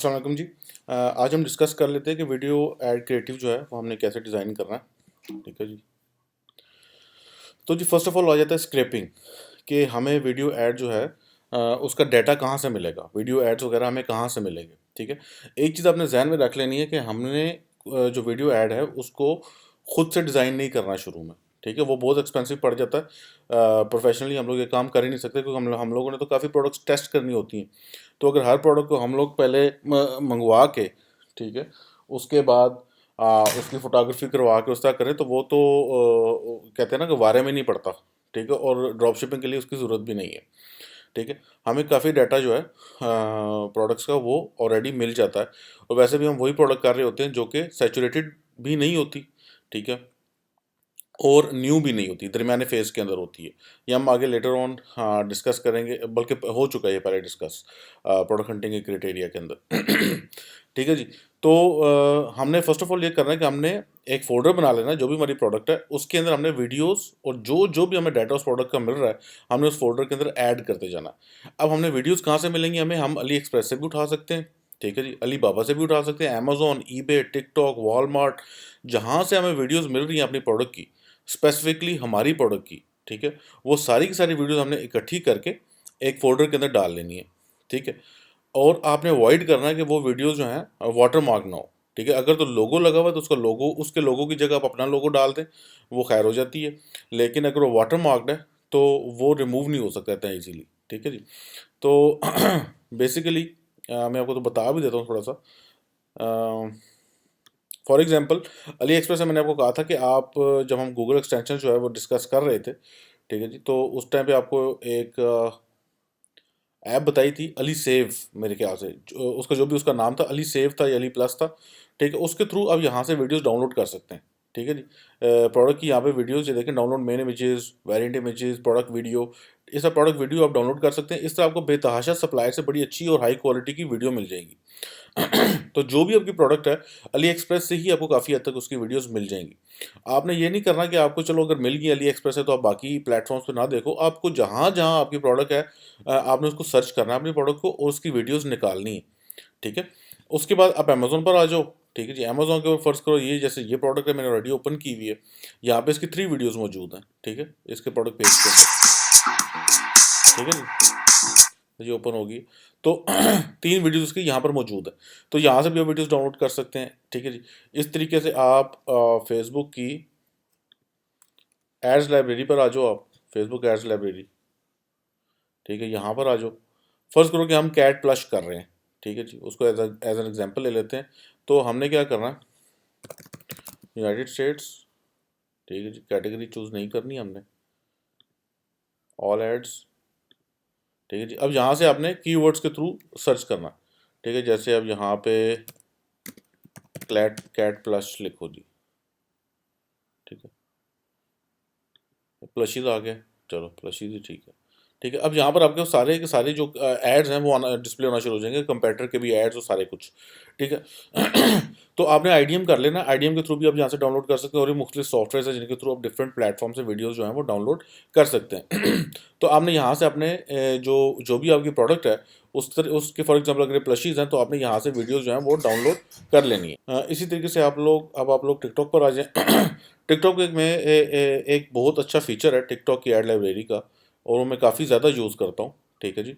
अस्सलाम वालेकुम जी। आज हम डिस्कस कर लेते हैं कि वीडियो एड क्रिएटिव जो है वो हमने कैसे डिज़ाइन करना है। ठीक है जी। तो जी फर्स्ट ऑफ ऑल आ जाता है स्क्रैपिंग, कि हमें वीडियो ऐड जो है उसका डाटा कहाँ से मिलेगा, वीडियो एड्स वगैरह हमें कहाँ से मिलेंगे। ठीक है, एक चीज़ आपने जहन में रख लेनी है कि हमने जो वीडियो ऐड है उसको खुद से डिज़ाइन नहीं करना शुरू में। ठीक है, वो बहुत एक्सपेंसिव पड़ जाता है। प्रोफेशनली हम लोग ये काम कर ही नहीं सकते, क्योंकि हम लोगों ने तो काफ़ी प्रोडक्ट्स टेस्ट करनी होती हैं। तो अगर हर प्रोडक्ट को हम लोग पहले मंगवा के, ठीक है, उसके बाद उसकी फ़ोटोग्राफी करवा के उस तरह करें, तो वो तो कहते हैं ना कि वारे में नहीं पड़ता। ठीक है, और ड्रॉप शिपिंग के लिए उसकी ज़रूरत भी नहीं है। ठीक है, हमें काफ़ी डाटा जो है प्रोडक्ट्स का वो ऑलरेडी मिल जाता है, और वैसे भी हम वही प्रोडक्ट कर रहे होते हैं जो कि सैचुरेटेड भी नहीं होती। ठीक है, और न्यू भी नहीं होती, दरमियाने फेज़ के अंदर होती है। ये हम आगे लेटर ऑन डिस्कस करेंगे, बल्कि हो चुका है ये पहले डिस्कस प्रोडक्ट हंटिंग के क्राइटेरिया के अंदर। ठीक है जी। तो हमने फ़र्स्ट ऑफ ऑल ये करना है कि हमने एक फ़ोल्डर बना लेना है, जो भी हमारी प्रोडक्ट है उसके अंदर हमने वीडियोज़ और जो जो भी हमें डाटा उस प्रोडक्ट का मिल रहा है, हमने उस फ़ोल्डर के अंदर ऐड करते जाना है। अब हमने वीडियोज़ कहाँ से मिलेंगी हमें, हम अली एक्सप्रेस से भी उठा सकते हैं। ठीक है जी, अली बाबा से भी उठा सकते हैं, अमेज़न, ईबे, टिकटॉक, वॉलमार्ट, जहाँ से हमें वीडियोज़ मिल रही हैं अपनी प्रोडक्ट की, स्पेसिफिकली हमारी प्रोडक्ट की। ठीक है, वो सारी की सारी वीडियोज़ हमने इकट्ठी करके एक फ़ोल्डर के अंदर डाल लेनी है। ठीक है, और आपने अवॉइड करना है कि वो वीडियोज़ जो हैं वाटर मार्क ना हो। ठीक है, अगर तो लोगो लगा हुआ है तो उसका लोगो, उसके लोगो की जगह आप अपना लोगो डाल दें, वो खैर हो जाती है। लेकिन अगर वो वाटर मार्क्ड है तो वो रिमूव नहीं हो सकता इतना ईज़िली। ठीक है जी। तो बेसिकली मैं आपको तो बता भी देता हूँ थोड़ा सा। फॉर एग्जांपल, अली एक्सप्रेस में मैंने आपको कहा था कि आप जब हम गूगल एक्सटेंशन जो है वो डिस्कस कर रहे थे, ठीक है जी, तो उस टाइम पे आपको एक ऐप बताई थी अली सेव, मेरे ख्याल से उसका जो भी उसका नाम था, अली सेव था या अली प्लस था। ठीक है, उसके थ्रू आप यहाँ से वीडियोस डाउनलोड कर सकते हैं। ठीक है जी, प्रोडक्ट की यहाँ पे वीडियोस ये देखें, download main images, variant images, product video, ये सब प्रोडक्ट वीडियो आप डाउनलोड कर सकते हैं। इस तरह आपको बेतहाशा सप्लायर से बड़ी अच्छी और हाई क्वालिटी की वीडियो मिल जाएगी। तो जो भी आपकी प्रोडक्ट है, अली एक्सप्रेस से ही आपको काफ़ी हद तक उसकी वीडियोस मिल जाएंगी। आपने ये नहीं करना कि आपको चलो अगर मिल गई अली एक्सप्रेस है तो आप बाकी प्लेटफॉर्म्स पे ना देखो, आपको जहाँ जहाँ आपकी प्रोडक्ट है आपने उसको सर्च करना है अपनी प्रोडक्ट को, और उसकी वीडियोस निकालनी है। ठीक है, उसके बाद आप अमेजोन पर आ जाओ। ठीक है जी, अमेजोन के ऊपर फर्ज करो, ये जैसे ये प्रोडक्ट है मैंने ऑलरेडी ओपन की हुई है, यहाँ पे इसकी 3 वीडियोस मौजूद हैं। ठीक है, इसके प्रोडक्ट पेज के अंदर। ठीक है जी, ये ओपन होगी तो 3 वीडियोस इसकी यहाँ पर मौजूद है, तो यहाँ से भी आप वीडियोस डाउनलोड कर सकते हैं। ठीक है जी, इस तरीके से आप फेसबुक की एड्स लाइब्रेरी पर आ जाओ, आप फेसबुक एड्स लाइब्रेरी। ठीक है, यहाँ पर आ जाओ। फर्ज करो कि हम कैट प्लश कर रहे हैं। ठीक है जी, उसको एज एन एग्जांपल ले लेते हैं। तो हमने क्या करना है, यूनाइटेड स्टेट्स। ठीक है जी, कैटेगरी चूज़ नहीं करनी हमने, ऑल एड्स। ठीक है जी, अब यहाँ से आपने कीवर्ड्स के थ्रू सर्च करना। ठीक है, जैसे अब यहाँ पे कैट प्लस लिखो जी। ठीक है, प्लशीज आ गया, चलो प्लशीज ही ठीक है। ठीक है, अब यहाँ पर आपके सारे के सारे जो एड्स हैं वो डिस्प्ले होना शुरू हो जाएंगे, कंपेटर के भी एड्स और सारे कुछ। ठीक है। तो आपने आईडीएम कर लेना, आईडीएम के थ्रू भी आप यहाँ से डाउनलोड कर सकते हैं, और ये मुख्तलिफ सॉफ्टवेयर है जिनके थ्रू आप डिफरेंट प्लेटफॉर्म से वीडियोज़ जो हैं वो डाउनलोड कर सकते हैं। तो आपने यहाँ से अपने जो जो भी आपकी प्रोडक्ट है उसके फॉर एग्जाम्पल अगर प्लशीज हैं तो आपने यहाँ से वीडियोज़ जो हैं वो डाउनलोड कर लेनी है। इसी तरीके से आप लोग टिकटॉक पर आ जाएँ। टिकटॉक में एक बहुत अच्छा फीचर है टिकटॉक की एड लाइब्रेरी का, और वो मैं काफ़ी ज़्यादा यूज़ करता हूँ। ठीक है जी,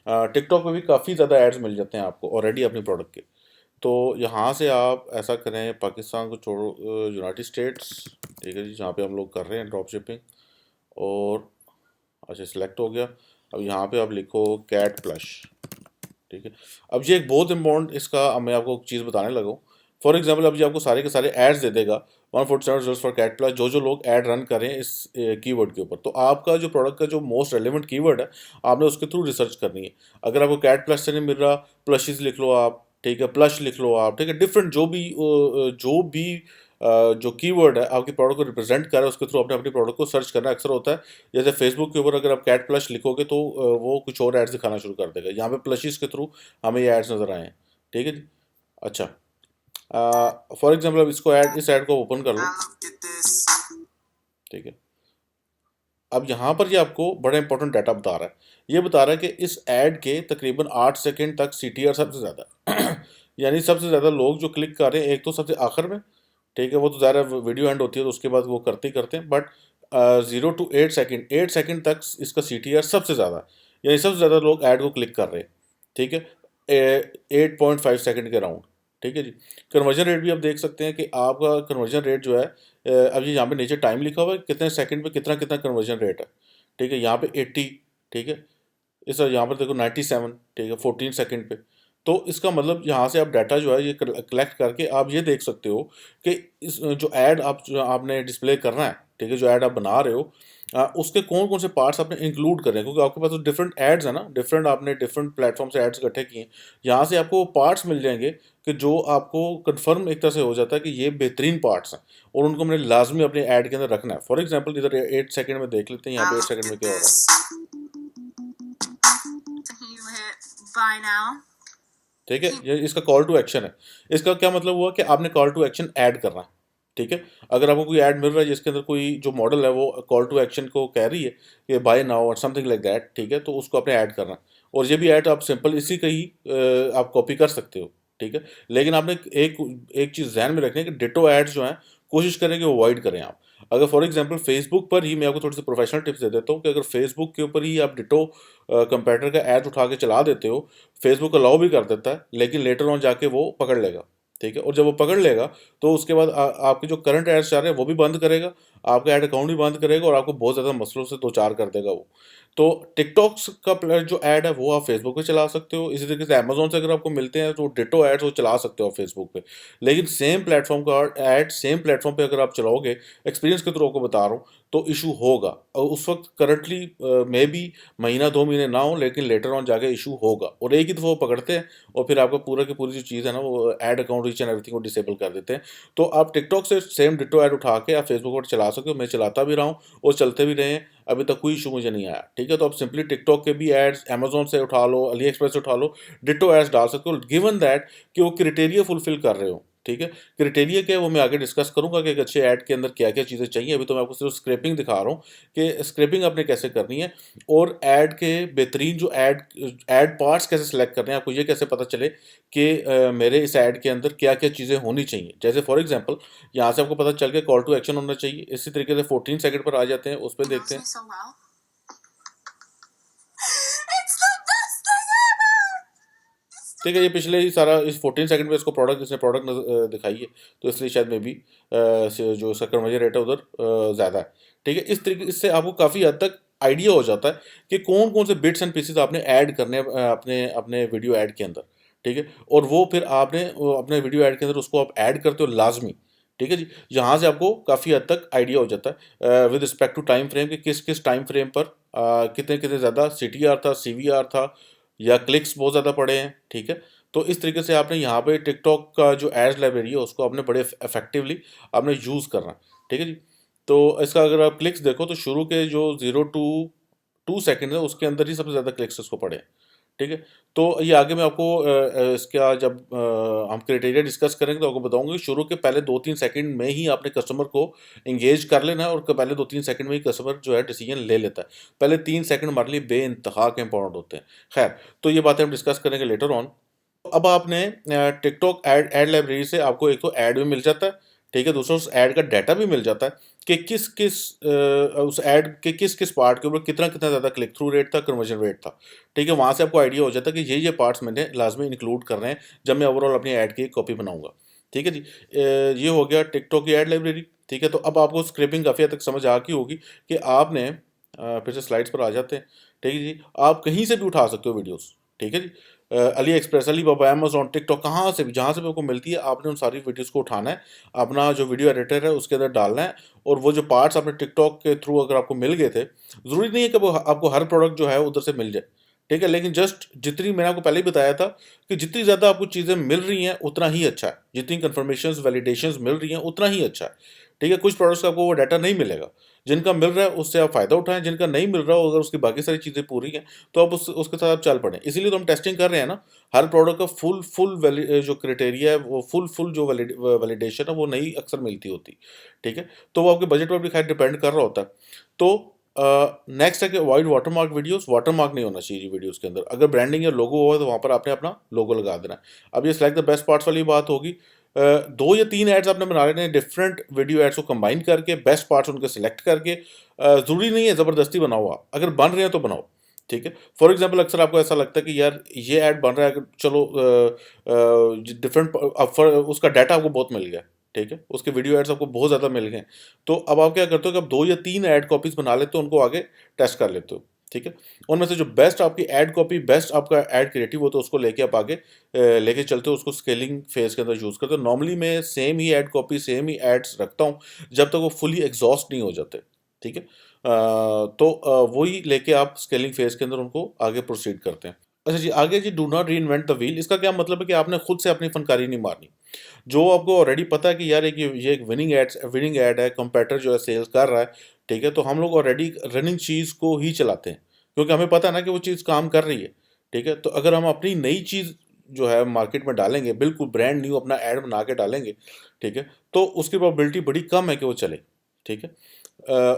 टिकटॉक पे भी काफ़ी ज़्यादा एड्स मिल जाते हैं आपको ऑलरेडी अपनी प्रोडक्ट के। तो यहाँ से आप ऐसा करें, पाकिस्तान को छोड़ो, यूनाइटेड स्टेट्स। ठीक है जी, जहाँ पे हम लोग कर रहे हैं ड्रॉप शिपिंग, और अच्छा सिलेक्ट हो गया। अब यहाँ पे आप लिखो कैट प्लश। ठीक है, अब ये एक बहुत इंपॉर्टेंट इसका अब मैं आपको चीज़ बताने लगा हूँ। फॉर एग्जाम्पल, अब ये आपको सारे के सारे एड्स दे देगा, 147 रिजल्ट्स फॉर कैट प्लस, जो जो लोग ऐड रन करें इस कीवर्ड के ऊपर। तो आपका जो प्रोडक्ट का जो मोस्ट रेलिवेंट कीवर्ड है, आपने उसके थ्रू रिसर्च करनी है। अगर आपको कैट प्लस से नहीं मिल रहा, प्लशीज लिख लो आप। ठीक है, प्लश लिख लो आप। ठीक है, डिफरेंट जो भी जो कीवर्ड है आपकी प्रोडक्ट को रिप्रेजेंट कर रहा है, उसके थ्रू आपने अपनी प्रोडक्ट को सर्च करना अक्सर होता है। जैसे फेसबुक के ऊपर अगर आप कैट प्लश लिखोगे तो वो कुछ और एड्स दिखाना शुरू कर देगा, यहाँ पे प्लशीज के थ्रू हमें ये एड्स नज़र आए हैं। ठीक है जी, अच्छा, फॉर एग्जाम्पल अब इस ऐड को ओपन कर लो। ठीक है, अब यहाँ पर ये आपको बड़ा इंपॉर्टेंट डाटा बता रहा है। ये बता रहा है कि इस ऐड के तकरीबन 8 सेकंड तक CTR सबसे ज़्यादा यानी सबसे ज़्यादा लोग जो क्लिक कर रहे हैं, एक तो सबसे आखिर में, ठीक है, वो तो ज़्यादा वीडियो एंड होती है तो उसके बाद वो करते ही करते हैं, बट 0 to 8 सेकंड, 8 सेकंड तक इसका CTR सबसे ज़्यादा है, यानी सबसे ज़्यादा लोग ऐड को क्लिक कर रहे हैं, ठीक है, 8.5 सेकंड के राउंड, ठीक है जी। कन्वर्जन रेट भी आप देख सकते हैं कि आपका कन्वर्जन रेट जो है, अब ये यहाँ पे नीचे टाइम लिखा हुआ है, कितने सेकंड पे कितना कितना कन्वर्जन रेट है, ठीक है, यहाँ पे 80, ठीक है, इस यहाँ पर देखो 97, ठीक है, 14 सेकंड पे। तो इसका मतलब यहाँ से आप डाटा जो है ये कलेक्ट करके आप ये देख सकते हो कि इस जो ऐड आप जो आपने डिस्प्ले करना है, ठीक है, जो ऐड आप बना रहे हो, उसके कौन कौन से पार्ट्स आपने इंक्लूड कर रहे हैं, क्योंकि आपके पास तो डिफरेंट एड्स है ना, डिफरेंट आपने डिफरेंट प्लेटफॉर्म से एड्स इकट्ठे किए हैं। यहाँ से आपको पार्ट्स मिल जाएंगे कि जो आपको कंफर्म एक तरह से हो जाता है कि ये बेहतरीन पार्ट्स हैं और उनको मैंने लाजमी अपने ऐड के अंदर रखना है। फॉर एग्जाम्पल इधर 8 सेकंड में देख लेते हैं, यहाँ पे 8 सेकंड में क्या हो रहा है, ठीक है, ये इसका कॉल टू एक्शन है। इसका क्या मतलब हुआ कि आपने कॉल टू एक्शन ऐड करना है, ठीक है। अगर आपको कोई ऐड मिल रहा है जिसके अंदर कोई जो मॉडल है वो कॉल टू एक्शन को कह रही है कि बाय नाउ और समथिंग लाइक दैट, ठीक है, तो उसको आपने ऐड करना है। और ये भी ऐड आप सिंपल इसी का ही आप कॉपी कर सकते हो, ठीक है। लेकिन आपने एक एक चीज़ ध्यान में रखनी है कि डिटो एड्स जो हैं कोशिश करें कि अवॉइड करें आप। अगर फॉर एग्जांपल फेसबुक पर ही, मैं आपको थोड़ी सी प्रोफेशनल टिप्स दे देता हूँ कि अगर फेसबुक के ऊपर ही आप डिटो कंपेटिटर का ऐड उठा के चला देते हो, फेसबुक अलाउ भी कर देता है, लेकिन लेटर ऑन जाके वो पकड़ लेगा, ठीक है। और जब वो पकड़ लेगा तो उसके बाद आपके जो करंट एड्स जा रहे हैं वो भी बंद करेगा, आपका ऐड अकाउंट भी बंद करेगा और आपको बहुत ज़्यादा मसलों से दो चार कर देगा वो। तो टिकटॉक्स का जो ऐड है वो आप फेसबुक पे चला सकते हो, इसी तरीके से अमेजोन से अगर आपको मिलते हैं तो डिटो एड्स वो चला सकते हो फेसबुक पे। लेकिन सेम प्लेटफॉर्म का ऐड सेम प्लेटफॉर्म पे अगर आप चलाओगे, एक्सपीरियंस के थ्रू आपको बता रहा हूँ, तो इशू होगा। और उस वक्त करंटली मे बी महीना 2 महीने ना हो, लेकिन लेटर ऑन जाके इशू होगा और एक ही दफ़ा वो पकड़ते हैं और फिर आपका पूरा की पूरी जो चीज़ है ना वो add account reach and everything को डिसेबल कर देते हैं। तो आप टिकटॉक से सेम डिटो ऐड उठा के आप फेसबुक पर चला सकते हो, मैं चलाता भी रहा हूँ और चलते भी रहे हैं, अभी तक कोई इशू मुझे नहीं आया, ठीक है। तो आप सिंपली टिकटॉक के भी एड्स अमेजोन से उठा लो, अली एक्सप्रेस से उठा लो, डिटो एड्स डाल सकते हो, गिवन दैट कि वो क्राइटेरिया फुलफिल कर रहे हो, ठीक है। क्राइटेरिया क्या है वो मैं आगे डिस्कस करूंगा कि एक अच्छे ऐड के अंदर क्या क्या चीज़ें चाहिए। अभी तो मैं आपको सिर्फ स्क्रैपिंग दिखा रहा हूँ कि स्क्रैपिंग आपने कैसे करनी है और ऐड के बेहतरीन जो ऐड पार्ट्स कैसे सेलेक्ट करने हैं, आपको ये कैसे पता चले कि मेरे इस ऐड के अंदर क्या क्या चीज़ें होनी चाहिए। जैसे फॉर एग्जांपल यहाँ से आपको पता चल गया कॉल टू एक्शन होना चाहिए, इसी तरीके से 14 सेकंड पर आ जाते हैं, उस पर देखते हैं, ठीक है। ये पिछले ही सारा इस 14 सेकंड में इसको इसने प्रोडक्ट दिखाई है, तो इसलिए शायद में भी जो इसका कन्वर्जन रेट है उधर ज़्यादा है, ठीक है। इस तरीके इससे आपको काफ़ी हद तक आइडिया हो जाता है कि कौन कौन से बिट्स एंड पीसेस आपने ऐड करने हैं अपने अपने वीडियो ऐड के अंदर, ठीक है। और वो फिर आपने अपने वीडियो ऐड के अंदर उसको आप ऐड करते हो लाजमी, ठीक है जी। यहाँ से आपको काफ़ी हद तक आइडिया हो जाता है with respect to time frame कि किस किस टाइम फ्रेम पर कितने कितने ज़्यादा CTR था, CVR था, या क्लिक्स बहुत ज़्यादा पड़े हैं, ठीक है। तो इस तरीके से आपने यहाँ पे टिकटॉक का जो एड्स लाइब्रेरी है उसको आपने बड़े इफेक्टिवली आपने यूज़ करना है, ठीक है जी। तो इसका अगर आप क्लिक्स देखो तो शुरू के जो 0 to 2 सेकंड है उसके अंदर ही सबसे ज़्यादा क्लिक्स इसको पड़े हैं, ठीक है। तो ये आगे मैं आपको इसका जब हम क्राइटेरिया डिस्कस करेंगे तो आपको बताऊंगा कि शुरू के पहले 2-3 सेकंड में ही आपने कस्टमर को एंगेज कर लेना है और पहले 2-3 सेकंड में ही कस्टमर जो है डिसीजन ले लेता है। पहले 3 सेकंड हमारे लिए बेइंतहा के इंपॉर्टेंट होते हैं। खैर, तो ये बातें हम डिस्कस करेंगे लेटर ऑन। अब आपने टिकटॉक ऐड ऐड लाइब्रेरी से आपको एक तो ऐड भी मिल जाता है, ठीक है, दूसरा उस ऐड का डाटा भी मिल जाता है कि किस किस उस ऐड के किस किस पार्ट के ऊपर कितना कितना ज़्यादा क्लिक थ्रू रेट था, कन्वर्जन रेट था, ठीक है। वहाँ से आपको आइडिया हो जाता है कि ये पार्ट्स मैंने लाजमी इंक्लूड करने हैं जब मैं ओवरऑल अपनी ऐड की कॉपी बनाऊंगा, ठीक है जी। ये हो गया टिकटॉक की ऐड लाइब्रेरी, ठीक है। तो अब आपको स्क्रिपिंग काफ़ी हद तक समझ आ गई होगी कि आपने फिर से स्लाइड्स पर आ जाते हैं, ठीक है जी। आप कहीं से भी उठा सकते हो वीडियोस, ठीक है जी। अली एक्सप्रेस, अली बाबा, अमेजोन, टिकटॉक, कहाँ से भी जहाँ से भी आपको मिलती है आपने उन सारी वीडियोस को उठाना है, अपना जो वीडियो एडिटर है उसके अंदर डालना है और वो जो पार्ट्स आपने टिकटॉक के थ्रू अगर आपको मिल गए थे, ज़रूरी नहीं है कि वो आपको हर प्रोडक्ट जो है उधर से मिल जाए, ठीक है। लेकिन जस्ट जितनी मैंने आपको पहले ही बताया था कि जितनी ज़्यादा आपको चीज़ें मिल रही हैं उतना ही अच्छा है, जितनी कन्फर्मेशन वैलिडेशंस मिल रही हैं उतना ही अच्छा है, ठीक है। कुछ प्रोडक्ट्स का आपको वो डाटा नहीं मिलेगा, जिनका मिल रहा है उससे आप फ़ायदा उठाएं, जिनका नहीं मिल रहा हो अगर उसकी बाकी सारी चीज़ें पूरी हैं तो आप उसके साथ आप चल पड़ें। इसीलिए तो हम टेस्टिंग कर रहे हैं ना, हर प्रोडक्ट का फुल जो क्राइटेरिया है वो फुल जो वैलिडेशन है वो नहीं अक्सर मिलती होती, ठीक है। तो वो आपके बजट पर भी खैर डिपेंड कर रहा होता है। तो नेक्स्ट है कि अवॉइड वाटरमार्क वीडियोस। वाटरमार्क नहीं होना चाहिए वीडियोस के अंदर। अगर ब्रांडिंग या लोगो हो तो वहाँ पर आपने अपना लोगो लगा देना है। अब ये सिलेक्ट द बेस्ट पार्ट्स वाली बात होगी। 2 या 3 एड्स आपने बना लेने हैं, डिफरेंट वीडियो एड्स को कंबाइन करके बेस्ट पार्ट्स उनके सिलेक्ट करके। ज़रूरी नहीं है ज़बरदस्ती बनाओ आप, अगर बन रहे हैं तो बनाओ, ठीक है। फॉर एग्जांपल अक्सर आपको ऐसा लगता है कि यार ये ऐड बन रहा है, अगर चलो डिफरेंट उसका डाटा आपको बहुत मिल गया, ठीक है, उसके वीडियो एड्स आपको बहुत ज़्यादा मिल गए। तो अब आप क्या करते हो कि अब 2 या 3 ऐड कॉपीज़ बना लेते हो, उनको आगे टेस्ट कर लेते हो, ठीक है। उनमें से जो बेस्ट आपकी ऐड कॉपी, बेस्ट आपका ऐड क्रिएटिव हो तो उसको लेके आप आगे लेके चलते हो, उसको स्केलिंग फेज़ के अंदर यूज़ करते हो। नॉर्मली मैं सेम ही ऐड कॉपी, सेम ही एड्स रखता हूँ जब तक वो फुली एग्ज़ॉस्ट नहीं हो जाते, ठीक है। तो वही लेके आप स्केलिंग फेज़ के अंदर उनको आगे प्रोसीड करते हैं। अच्छा जी, आगे जी, do not reinvent the wheel. इसका क्या मतलब है कि आपने खुद से अपनी फनकारी नहीं मारनी। जो आपको ऑलरेडी पता है कि यार एक ये एक विनिंग ऐड है, कंपेटिटर जो है सेल्स कर रहा है, ठीक है, तो हम लोग ऑलरेडी रनिंग चीज़ को ही चलाते हैं, क्योंकि हमें पता है ना कि वो चीज़ काम कर रही है, ठीक है। तो अगर हम अपनी नई चीज़ जो है मार्केट में डालेंगे, बिल्कुल ब्रांड न्यू अपना ऐड बना के डालेंगे, ठीक है, तो उसकी प्रोबेबिलिटी बड़ी कम है कि वो चले, ठीक है।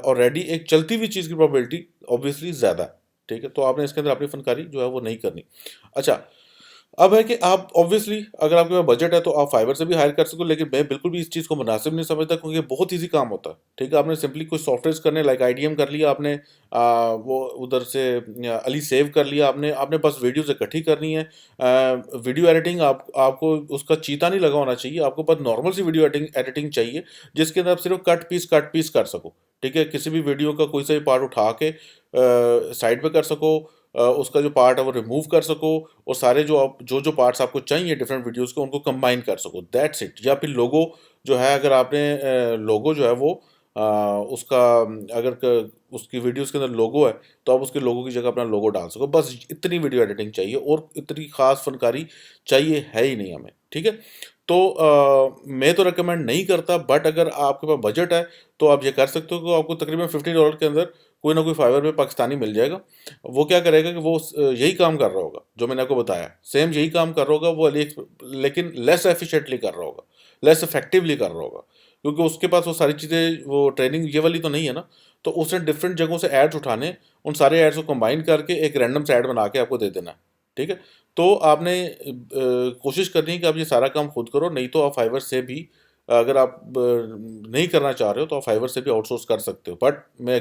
ऑलरेडी एक चलती हुई चीज़ की प्रोबेबिलिटी ऑब्वियसली ज़्यादा है, ठीक है। तो आपने इसके अंदर अपनी फनकारी जो है वो नहीं करनी। अच्छा, अब है कि आप ऑब्वियसली अगर आपके पास बजट है तो आप फाइवर से भी हायर कर सकते हो, लेकिन मैं बिल्कुल भी इस चीज़ को मुनासिब नहीं समझता, क्योंकि ये बहुत ईज़ी काम होता है, ठीक है। आपने सिंपली कुछ सॉफ्टवेयर्स करने, लाइक आईडीएम कर लिया आपने, वो उधर से अली सेव कर लिया आपने, आपने बस वीडियोज़ इकट्ठी करनी है। वीडियो एडिटिंग आपको उसका चीता नहीं लगा होना चाहिए, आपको बस नॉर्मल सी वीडियो एडिटिंग चाहिए, जिसके अंदर आप सिर्फ कट पीस कर सको, ठीक है। किसी भी वीडियो का कोई सा भी पार्ट उठा के साइड पे कर सको, उसका जो पार्ट है वो रिमूव कर सको, और सारे जो पार्ट्स आपको चाहिए डिफरेंट वीडियोस के, उनको कंबाइन कर सको, दैट्स इट। या फिर लोगो जो है, अगर आपने लोगो जो है वो उसका अगर उसकी वीडियोस के अंदर लोगो है, तो आप उसके लोगो की जगह अपना लोगो डाल सको। बस इतनी वीडियो एडिटिंग चाहिए, और इतनी खास फनकारी चाहिए है ही नहीं हमें, ठीक है। तो मैं तो रिकमेंड नहीं करता, बट अगर आपके पास बजट है तो आप ये कर सकते हो कि आपको तकरीबन $50 के अंदर कोई ना कोई फाइवर पे पाकिस्तानी मिल जाएगा। वो क्या करेगा कि वो यही काम कर रहा होगा जो मैंने आपको बताया, सेम यही काम कर रहा होगा वो, लेकिन लेस एफिशिएंटली कर रहा होगा, लेस इफेक्टिवली कर रहा होगा, क्योंकि उसके पास वो सारी चीज़ें, वो ट्रेनिंग ये वाली तो नहीं है ना। तो उसने डिफरेंट जगहों से एड्स उठाने, उन सारे एड्स को कंबाइन करके एक रैंडम से एड बना के आपको दे देना है, ठीक है। तो आपने कोशिश करनी है कि आप ये सारा काम खुद करो, नहीं तो आप फाइवर से भी, अगर आप नहीं करना चाह रहे हो तो आप फाइवर से भी आउटसोर्स कर सकते हो। बट मैं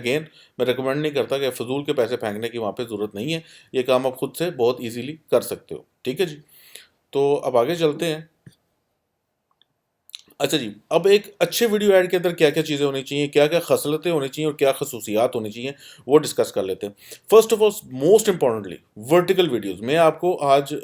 रिकमेंड नहीं करता कि फजूल के पैसे फेंकने की वहाँ पे ज़रूरत नहीं है। ये काम आप खुद से बहुत ईजीली कर सकते हो, ठीक है जी। तो अब आगे चलते हैं। अच्छा जी, अब एक अच्छे वीडियो ऐड के अंदर क्या-क्या चीज़ें होनी चाहिए, क्या-क्या ख़ासियतें होनी चाहिए और क्या ख़ुसूसियात होनी चाहिए, वो डिस्कस कर लेते हैं। First of all, most importantly, vertical videos. मैं आपको आज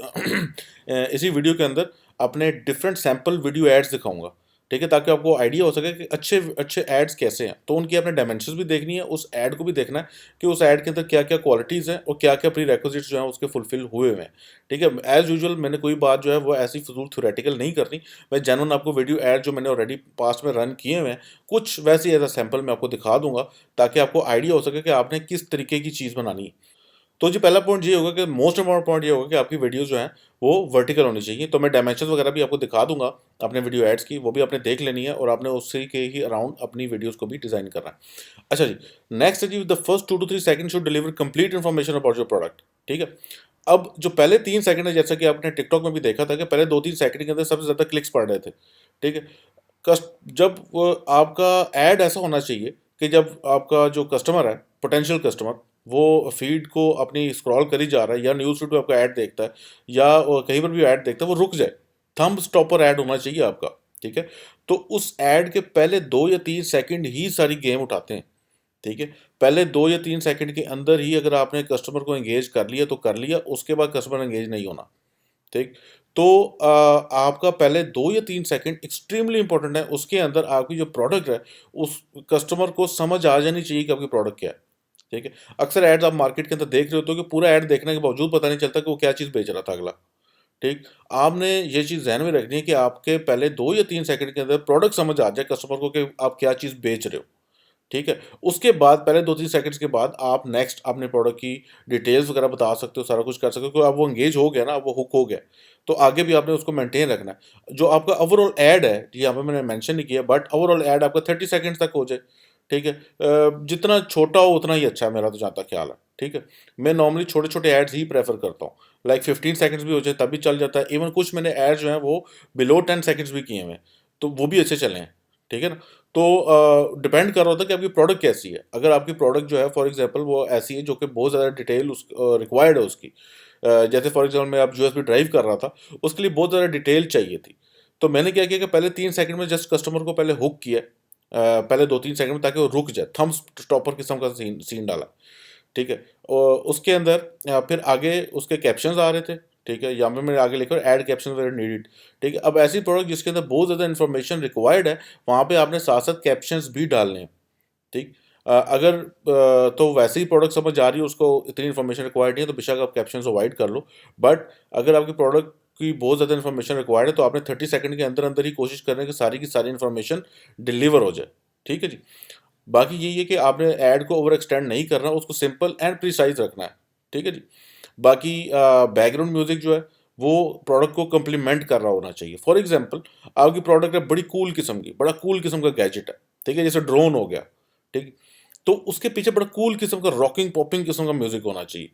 इसी वीडियो के अंदर अपने डिफरेंट सैंपल वीडियो एड्स दिखाऊँगा, ठीक है? ताकि आपको आइडिया हो सके कि अच्छे अच्छे एड्स कैसे हैं। तो उनकी आपने डायमेंशंस भी देखनी है, उस ऐड को भी देखना है कि उस ऐड के अंदर क्या-क्या क्वालिटीज़ हैं और क्या-क्या प्रीरेक्विज़िट्स जो हैं उसके फुलफ़िल हुए हुए हैं, ठीक है? एज़ यूजुअल मैंने कोई बात जो है वो ऐसी फ़िज़ूल थ्योरेटिकल नहीं करनी। मैं जेन्युइन आपको वीडियो ऐड जो मैंने ऑलरेडी पास्ट में रन किए हुए हैं, कुछ वैसे एज़ अ सैंपल मैं आपको दिखा दूँगा, ताकि आपको आइडिया हो सके कि आपने किस तरीके की चीज़ बनानी है। तो जी, पहला पॉइंट ये होगा कि मोस्ट इम्पोर्टेंट पॉइंट ये होगा कि आपकी वीडियोज़ जो हैं, वो वर्टिकल होनी चाहिए। तो मैं डायमेंशंस वगैरह भी आपको दिखा दूँगा अपने वीडियो एड्स की, वो भी आपने देख लेनी है, और आपने उसी के ही अराउंड अपनी वीडियोज़ को भी डिज़ाइन करना है। अच्छा जी, नेक्स्ट है जी, the first 2 to 3 second should deliver complete information about your product, ठीक है? अब जो पहले 3 सेकंड है, जैसा कि आपने टिकटॉक में भी देखा था कि पहले 2-3 सेकंड के अंदर सबसे ज़्यादा क्लिक्स पड़ रहे थे, ठीक है? जब आपका ऐड ऐसा होना चाहिए कि जब आपका जो कस्टमर है, पोटेंशियल कस्टमर, वो फीड को अपनी स्क्रॉल करी जा रहा है या न्यूज़ फीड पे आपका ऐड देखता है, या कहीं पर भी ऐड देखता है, वो रुक जाए। थंब स्टॉपर ऐड होना चाहिए आपका, ठीक है? तो उस ऐड के पहले 2 या 3 सेकंड ही सारी गेम उठाते हैं, ठीक है? पहले 2 या 3 सेकंड के अंदर ही अगर आपने कस्टमर को एंगेज कर लिया तो कर लिया, उसके बाद कस्टमर एंगेज नहीं होना। ठीक। तो आपका पहले 2 या 3 सेकंड एक्सट्रीमली इंपॉर्टेंट है, उसके अंदर आपकी जो प्रोडक्ट है, उस कस्टमर को समझ आ जानी चाहिए कि आपकी प्रोडक्ट क्या है, ठीक है? अक्सर एड्स आप मार्केट के अंदर देख रहे होते हो कि पूरा एड देखने के बावजूद पता नहीं चलता कि वो क्या चीज़ बेच रहा था अगला, ठीक? आपने ये चीज़ ज़हन में रखनी है कि आपके पहले 2 या 3 सेकंड के अंदर प्रोडक्ट समझ आ जाए कस्टमर को कि आप क्या चीज़ बेच रहे हो। ठीक है? उसके बाद पहले 2-3 सेकंड्स के बाद आप नेक्स्ट अपने प्रोडक्ट की डिटेल्स वगैरह बता सकते हो, सारा कुछ कर सकते हो, क्योंकि अब वो एंगेज हो गया ना, अब वो हुक हो गया। तो आगे भी आपने उसको मेंटेन रखना है। जो आपका ओवरऑल ऐड है, यहाँ पे मैंने मेंशन नहीं किया, बट ओवरऑल ऐड आपका 30 सेकंड्स तक हो जाए, ठीक है। जितना छोटा हो उतना ही अच्छा है, मेरा तो जहाँ तक ख्याल है, ठीक है। मैं नॉर्मली छोटे-छोटे एड्स ही प्रेफ़र करता हूँ, लाइक 15 सेकंड्स भी हो जाए तब भी चल जाता है। इवन कुछ मैंने एड्स जो हैं वो बिलो 10 सेकंड्स भी किए हुए हैं, तो वो भी अच्छे चले हैं, ठीक है ना? तो डिपेंड कर रहा होता है कि आपकी प्रोडक्ट कैसी है। अगर आपकी प्रोडक्ट जो है फॉर एग्ज़ाम्पल वो ऐसी है जो कि बहुत ज़्यादा डिटेल रिक्वायर्ड है उसकी, जैसे फॉर एग्ज़ाम्पल मैं अब यूएसबी ड्राइव कर रहा था, उसके लिए बहुत ज़्यादा डिटेल चाहिए थी। तो मैंने क्या किया कि पहले 3 सेकंड में जस्ट कस्टमर को पहले हुक किया, पहले 2-3 सेकंड में, ताकि वो रुक जाए, थंब स्टॉपर किस्म का सीन सीन डाला, ठीक है। और उसके अंदर फिर आगे उसके कैप्शंस आ रहे थे, ठीक है, यहाँ पे मैंने आगे लिखा ऐड कैप्शन वेयर नीडेड, ठीक है। अब ऐसी प्रोडक्ट जिसके अंदर बहुत ज़्यादा इन्फॉर्मेशन रिक्वायर्ड है, वहाँ पे आपने साथ-साथ कैप्शंस भी डालने हैं, ठीक। अगर तो वैसे ही प्रोडक्ट समझ आ रही है, उसको इतनी इन्फॉर्मेशन रिक्वायर्ड नहीं है, तो बेशक आप कैप्शंस अवॉइड कर लो। बट अगर आपकी प्रोडक्ट की बहुत ज़्यादा इन्फॉर्मेशन रिक्वायर्ड है, तो आपने 30 सेकंड के अंदर-अंदर ही कोशिश करनी है कि सारी की सारी इन्फॉर्मेशन डिलीवर हो जाए, ठीक है जी। बाकी यही है कि आपने ऐड को ओवर एक्सटेंड नहीं करना, उसको सिंपल एंड प्रिसाइज़ रखना है, ठीक है जी। बाकी बैकग्राउंड म्यूज़िक जो है, वो प्रोडक्ट को कम्प्लीमेंट कर रहा होना चाहिए। फॉर एग्ज़ाम्पल आपकी प्रोडक्ट है बड़ी कूल किस्म की, बड़ा कूल किस्म का गैजेट है, ठीक है, जैसे ड्रोन हो गया, ठीक। तो उसके पीछे बड़ा कूल किस्म का रॉकिंग पॉपिंग किस्म का म्यूज़िक होना चाहिए,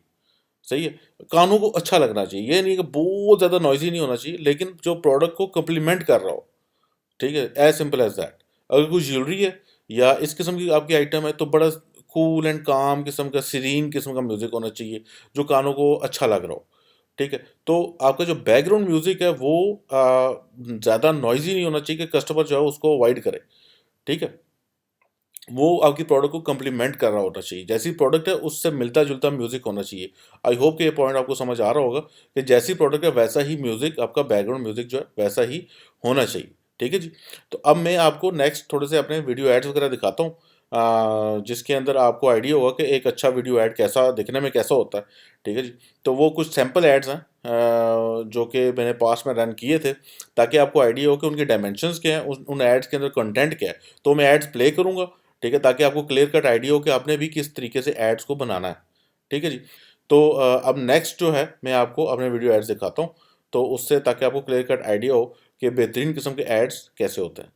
सही है? कानों को अच्छा लगना चाहिए, ये नहीं कि बहुत ज़्यादा नॉइज़ी नहीं होना चाहिए, लेकिन जो प्रोडक्ट को कम्प्लीमेंट कर रहा हो, ठीक है? As simple as that. अगर कोई ज्वेलरी है या इस किस्म की आपकी आइटम है, तो बड़ा कूल एंड काम किस्म का, सीरीन किस्म का म्यूज़िक होना चाहिए, जो कानों को अच्छा लग रहा हो, ठीक है? तो आपका जो बैकग्राउंड म्यूज़िक है वो ज़्यादा नॉइज़ी नहीं होना चाहिए कि कस्टमर जो है उसको अवॉइड करे, ठीक है? वो आपकी प्रोडक्ट को कम्प्लीमेंट कर रहा होना चाहिए। जैसी प्रोडक्ट है उससे मिलता-जुलता म्यूज़िक होना चाहिए। आई होप कि ये पॉइंट आपको समझ आ रहा होगा कि जैसी प्रोडक्ट है वैसा ही म्यूज़िक, आपका बैकग्राउंड म्यूज़िक जो है वैसा ही होना चाहिए। ठीक है जी? तो अब मैं आपको नेक्स्ट थोड़े से अपने वीडियो एड्स वगैरह दिखाता हूँ, जिसके अंदर आपको आइडिया होगा कि एक अच्छा वीडियो एड कैसा दिखने में कैसा होता है। ठीक है जी? तो वो कुछ सैंपल एड्स हैं जो कि मैंने पास्ट में रन किए थे, ताकि आपको आइडिया हो कि उनके डायमेंशंस क्या हैं, उन उन एड्स के अंदर कंटेंट क्या है। तो मैं एड्स प्ले करूँगा, ठीक है? ताकि आपको क्लियर कट आइडिया हो कि आपने भी किस तरीके से एड्स को बनाना है। ठीक है जी? तो अब नेक्स्ट जो है मैं आपको अपने वीडियो एड्स दिखाता हूँ, तो उससे ताकि आपको क्लियर कट आइडिया हो कि बेहतरीन किस्म के एड्स कैसे होते हैं।